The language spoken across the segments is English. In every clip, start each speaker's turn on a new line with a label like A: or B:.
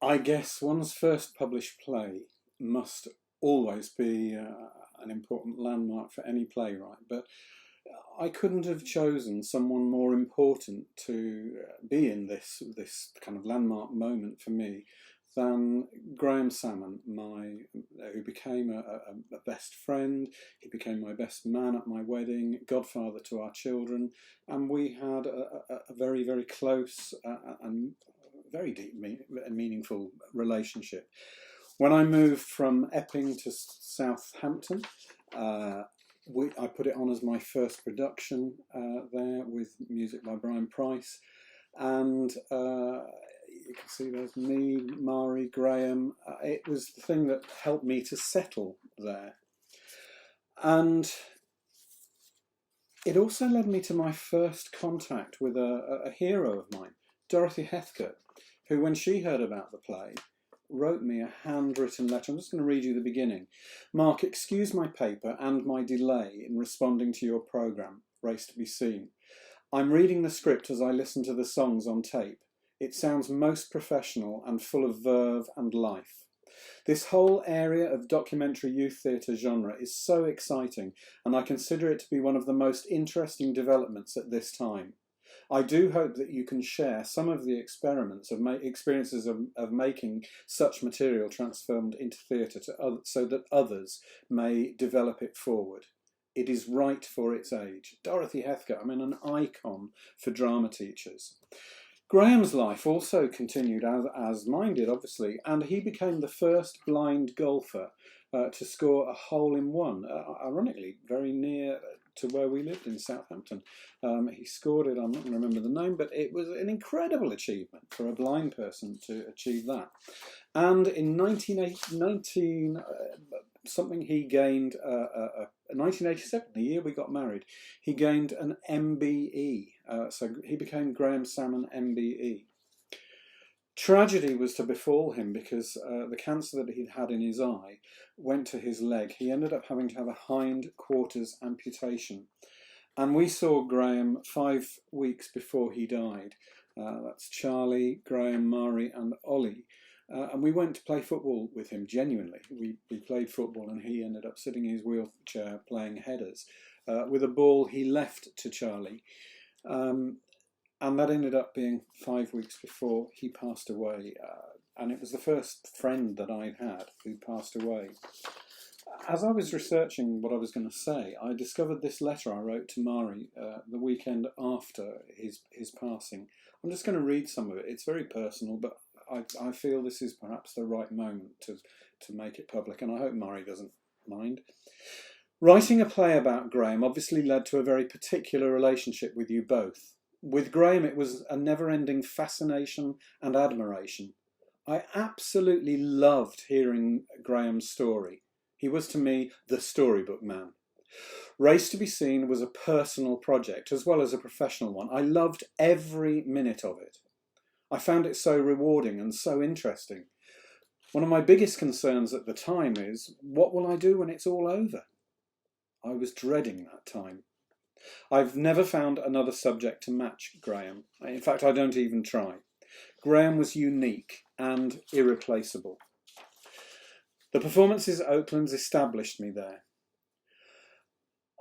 A: I guess one's first published play must always be an important landmark for any playwright, but I couldn't have chosen someone more important to be in this kind of landmark moment for me than Graham Salmon, who became a best friend. He became my best man at my wedding, godfather to our children, and we had a very, very close and very deep and meaningful relationship. When I moved from Epping to Southampton, I put it on as my first production there with music by Brian Price, and you can see there's me, Mari, Graham. It was the thing that helped me to settle there, and it also led me to my first contact with a hero of mine, Dorothy Heathcote, who, when she heard about the play, wrote me a handwritten letter. I'm just going to read you the beginning. Mark, excuse my paper and my delay in responding to your programme, Race to be Seen. I'm reading the script as I listen to the songs on tape. It sounds most professional and full of verve and life. This whole area of documentary youth theatre genre is so exciting, and I consider it to be one of the most interesting developments at this time. I do hope that you can share some of the experiences of making such material transformed into theatre so that others may develop it forward. It is right for its age. Dorothy Heathcote, an icon for drama teachers. Graham's life also continued as mine did, obviously, and he became the first blind golfer to score a hole-in-one, ironically, very near to where we lived in Southampton. He scored it, I'm not going to remember the name, but it was an incredible achievement for a blind person to achieve that. And in 1987, the year we got married, he gained an MBE. So he became Graham Salmon MBE. Tragedy was to befall him because the cancer that he'd had in his eye went to his leg. He ended up having to have a hindquarters amputation. And we saw Graham 5 weeks before he died. That's Charlie, Graham, Mari and Ollie. And we went to play football with him, genuinely. We played football and he ended up sitting in his wheelchair playing headers with a ball he left to Charlie. And that ended up being 5 weeks before he passed away. And it was the first friend that I'd had who passed away. As I was researching what I was going to say, I discovered this letter I wrote to Mari the weekend after his passing. I'm just going to read some of it. It's very personal, but I feel this is perhaps the right moment to make it public, and I hope Mari doesn't mind. Writing a play about Graham obviously led to a very particular relationship with you both. With Graham, it was a never-ending fascination and admiration. I absolutely loved hearing Graham's story. He was, to me, the storybook man. Race to be Seen was a personal project as well as a professional one. I loved every minute of it. I found it so rewarding and so interesting. One of my biggest concerns at the time is, what will I do when it's all over? I was dreading that time. I've never found another subject to match Graham. In fact, I don't even try. Graham was unique and irreplaceable. The performances at Oakland's established me there.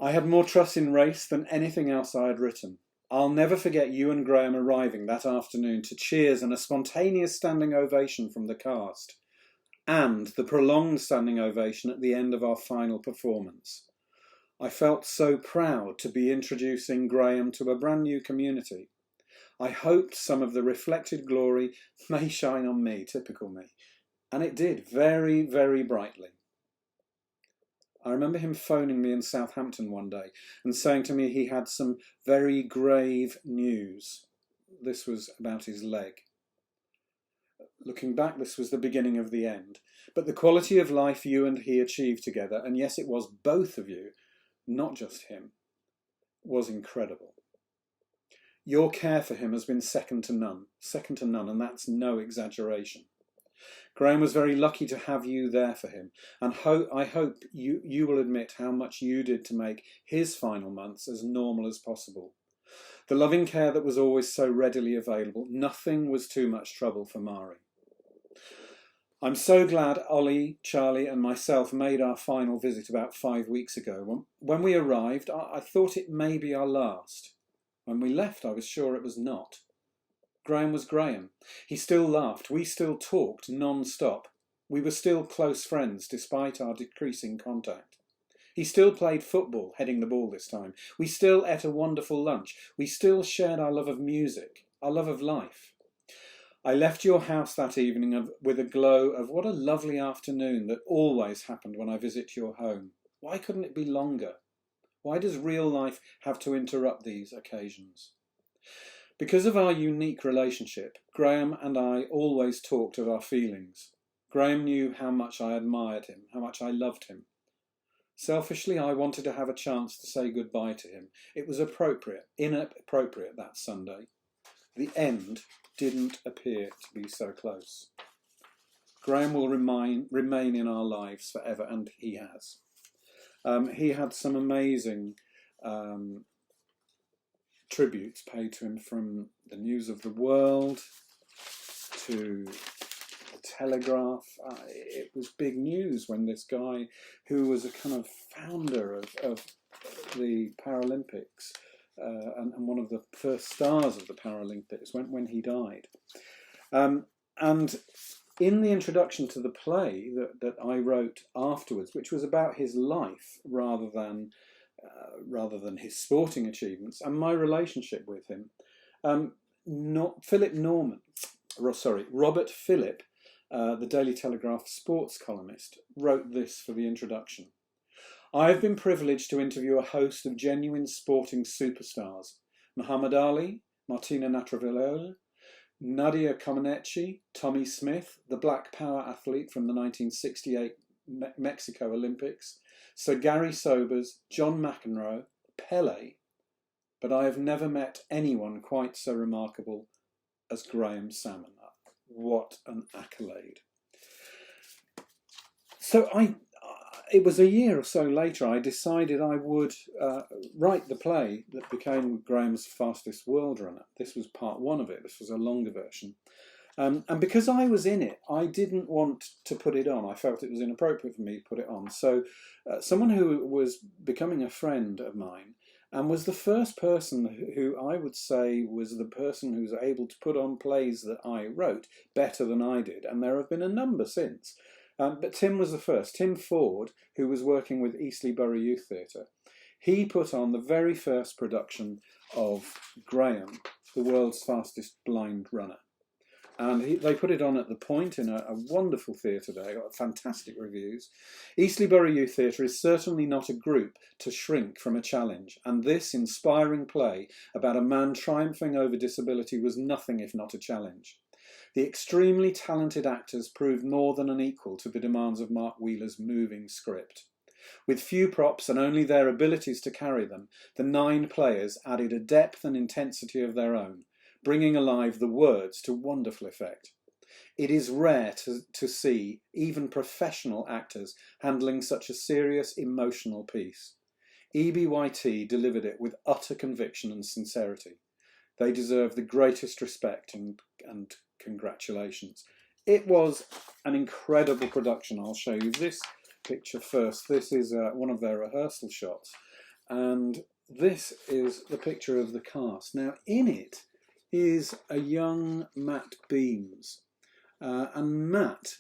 A: I had more trust in Race than anything else I had written. I'll never forget you and Graham arriving that afternoon to cheers and a spontaneous standing ovation from the cast, and the prolonged standing ovation at the end of our final performance. I felt so proud to be introducing Graham to a brand new community. I hoped some of the reflected glory may shine on me, typical me, and it did, very, very brightly. I remember him phoning me in Southampton one day and saying to me he had some very grave news. This was about his leg. Looking back, this was the beginning of the end. But the quality of life you and he achieved together, and yes, it was both of you, not just him, was incredible. Your care for him has been second to none, and that's no exaggeration. Graham was very lucky to have you there for him, and I hope you will admit how much you did to make his final months as normal as possible. The loving care that was always so readily available, nothing was too much trouble for Mari. I'm so glad Ollie, Charlie and myself made our final visit about 5 weeks ago. When we arrived, I thought it may be our last. When we left, I was sure it was not. Graham was Graham. He still laughed. We still talked non-stop. We were still close friends despite our decreasing contact. He still played football, heading the ball this time. We still ate a wonderful lunch. We still shared our love of music, our love of life. I left your house that evening with a glow of what a lovely afternoon that always happened when I visit your home. Why couldn't it be longer? Why does real life have to interrupt these occasions? Because of our unique relationship, Graham and I always talked of our feelings. Graham knew how much I admired him, how much I loved him. Selfishly, I wanted to have a chance to say goodbye to him. It was inappropriate that Sunday. The end didn't appear to be so close. Graham will remain in our lives forever, and he has. He had some amazing tributes paid to him, from the News of the World to the Telegraph. It was big news when this guy, who was a kind of founder of the Paralympics, and one of the first stars of the Paralympics, when he died. And in the introduction to the play that I wrote afterwards, which was about his life rather than his sporting achievements and my relationship with him, Robert Phillip, the Daily Telegraph sports columnist, wrote this for the introduction. I have been privileged to interview a host of genuine sporting superstars: Muhammad Ali, Martina Navratilova, Nadia Comaneci, Tommy Smith, the Black Power athlete from the 1968 Mexico Olympics, Sir Gary Sobers, John McEnroe, Pele, but I have never met anyone quite so remarkable as Graham Salmon. What an accolade. So it was a year or so later I decided I would write the play that became Graham's Fastest World Runner. This was part one of it. This was a longer version. And because I was in it, I didn't want to put it on. I felt it was inappropriate for me to put it on. So someone who was becoming a friend of mine and was the first person who I would say was the person who was able to put on plays that I wrote better than I did. And there have been a number since. But Tim was the first. Tim Ford, who was working with Eastleigh Borough Youth Theatre, he put on the very first production of Graham, the world's fastest blind runner. And they put it on at the Point in a wonderful theatre there, got fantastic reviews. Eastleigh Borough Youth Theatre is certainly not a group to shrink from a challenge, and this inspiring play about a man triumphing over disability was nothing if not a challenge. The extremely talented actors proved more than an equal to the demands of Mark Wheeler's moving script. With few props and only their abilities to carry them, the 9 players added a depth and intensity of their own, bringing alive the words to wonderful effect. It is rare to see even professional actors handling such a serious emotional piece. EBYT delivered it with utter conviction and sincerity. They deserve the greatest respect and congratulations. It was an incredible production. I'll show you this picture first. This is one of their rehearsal shots, and this is the picture of the cast. Now, in it is a young Matt Beams, and Matt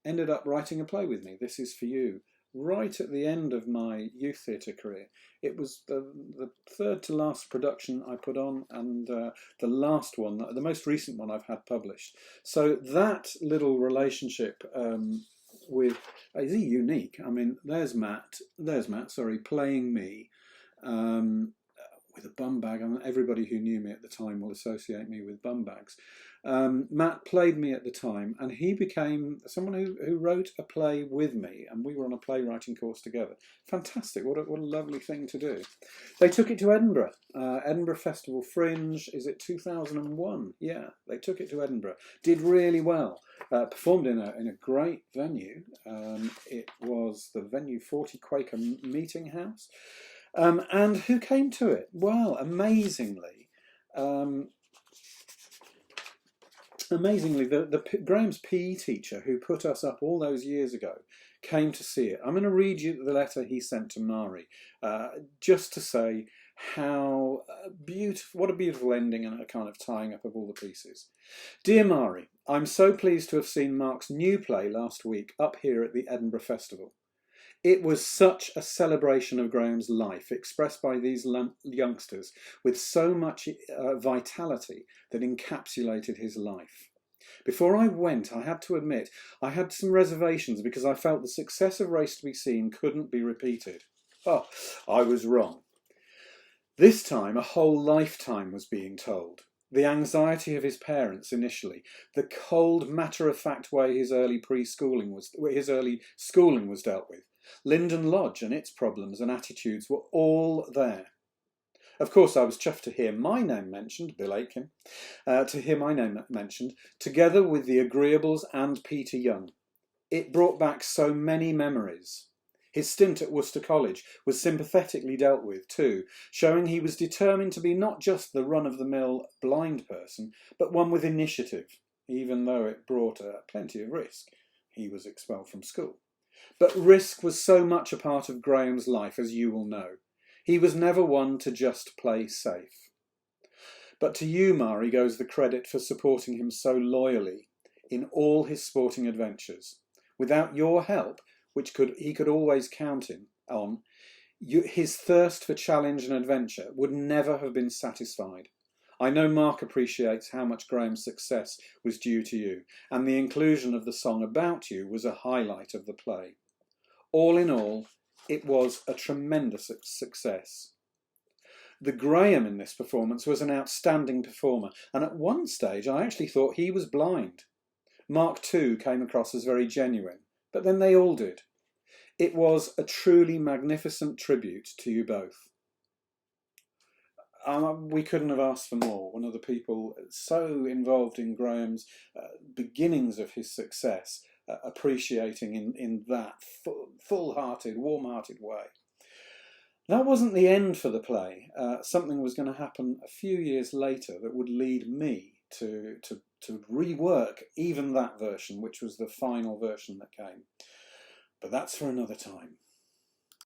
A: ended up writing a play with me. This is for you. Right at the end of my youth theatre career, it was the third to last production I put on, and the last one, the most recent one I've had published. So that little relationship is unique. I mean, there's Matt, playing me with a bum bag. I mean, everybody who knew me at the time will associate me with bum bags. Matt played me at the time, and he became someone who wrote a play with me, and we were on a playwriting course together. Fantastic, what a lovely thing to do. They took it to Edinburgh, Edinburgh Festival Fringe, is it 2001? Yeah, they took it to Edinburgh, did really well, performed in a great venue. It was the venue 40 Quaker Meeting House. And who came to it? Well, amazingly, Amazingly, Graham's PE teacher, who put us up all those years ago, came to see it. I'm going to read you the letter he sent to Mari, just to say how beautiful, what a beautiful ending and a kind of tying up of all the pieces. Dear Mari, I'm so pleased to have seen Mark's new play last week up here at the Edinburgh Festival. It was such a celebration of Graham's life, expressed by these youngsters with so much vitality that encapsulated his life. Before I went, I had to admit I had some reservations because I felt the success of Race to Be Seen couldn't be repeated. Oh, I was wrong. This time a whole lifetime was being told. The anxiety of his parents initially, the cold, matter-of-fact way his early schooling was dealt with, Linden Lodge and its problems and attitudes were all there. Of course, I was chuffed to hear my name mentioned, Bill Aitken, together with the Agreeables and Peter Young. It brought back so many memories. His stint at Worcester College was sympathetically dealt with too, showing he was determined to be not just the run-of-the-mill blind person, but one with initiative, even though it brought plenty of risk. He was expelled from school. But risk was so much a part of Graham's life, as you will know. He was never one to just play safe. But to you, Mari, goes the credit for supporting him so loyally in all his sporting adventures. Without your help, which he could always count on, his thirst for challenge and adventure would never have been satisfied. I know Mark appreciates how much Graham's success was due to you, and the inclusion of the song about you was a highlight of the play. All in all, it was a tremendous success. The Graham in this performance was an outstanding performer, and at one stage I actually thought he was blind. Mark too came across as very genuine, but then they all did. It was a truly magnificent tribute to you both. We couldn't have asked for more. One of the people so involved in Graham's beginnings of his success, appreciating in that full-hearted, warm-hearted way. That wasn't the end for the play. Something was going to happen a few years later that would lead me to rework even that version, which was the final version that came. But that's for another time.